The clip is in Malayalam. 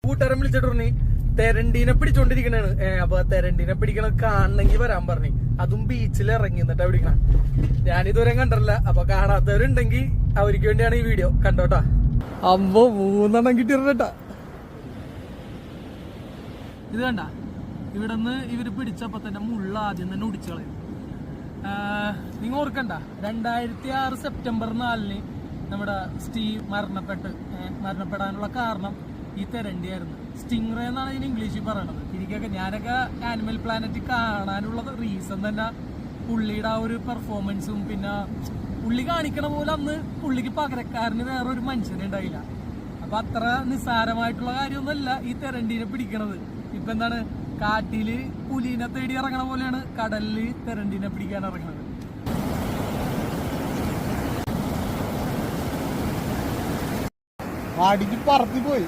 കൂട്ടുകാരൻ വിളിച്ചിട്ട് പറഞ്ഞു തെരണ്ടീനെ പിടിച്ചോണ്ടിരിക്കണേണ്. അപ്പൊ തെരണ്ടീനെ പിടിക്കണ കാണണമെങ്കിൽ വരാൻ പറഞ്ഞു. അതും ബീച്ചിൽ ഇറങ്ങി എന്നിട്ടാ പിടിക്കണം. ഞാനിതുവരെ കണ്ടിട്ടില്ല. അപ്പൊ കാണാത്തവരുണ്ടെങ്കിൽ അവർക്ക് വേണ്ടിയാണ് ഈ വീഡിയോ. കണ്ടോട്ടാ. അമ്പോ 3 കിട്ടിട്ടാ. ഇത് കണ്ട, ഇവിടെ നിന്ന് ഇവര് പിടിച്ചപ്പോ തന്നെ മുള്ള ആദ്യം തന്നെ ഒടിച്ചു കളയും. നിങ്ങൾ ഓർക്കണ്ട, 2006 സെപ്റ്റംബർ 4 നമ്മുടെ സ്റ്റീവ് മരണപ്പെടാനുള്ള കാരണം ഈ തെരണ്ടിയായിരുന്നു. സ്റ്റിംഗ്റേ എന്നാണ് ഇതിന് ഇംഗ്ലീഷിൽ പറയണത്. ഞാനൊക്കെ ആനിമൽ പ്ലാനറ്റ് കാണാനുള്ള റീസൺ തന്നെ പുള്ളിയുടെ ആ ഒരു പെർഫോമൻസും പിന്നെ പുള്ളി കാണിക്കണ പോലെ അന്ന് പുള്ളിക്ക് പകരക്കാരന് വേറൊരു മനുഷ്യനെ ഉണ്ടായില്ല. അപ്പൊ അത്ര നിസ്സാരമായിട്ടുള്ള കാര്യമൊന്നുമല്ല ഈ തെരണ്ടീനെ പിടിക്കണത്. ഇപ്പൊ എന്താണ്, കാട്ടില് പുലിനെ തേടി ഇറങ്ങണ പോലെയാണ് കടലില് തെരണ്ടീനെ പിടിക്കാൻ ഇറങ്ങണത്. അടിക്ക് പറത്തി പോയി.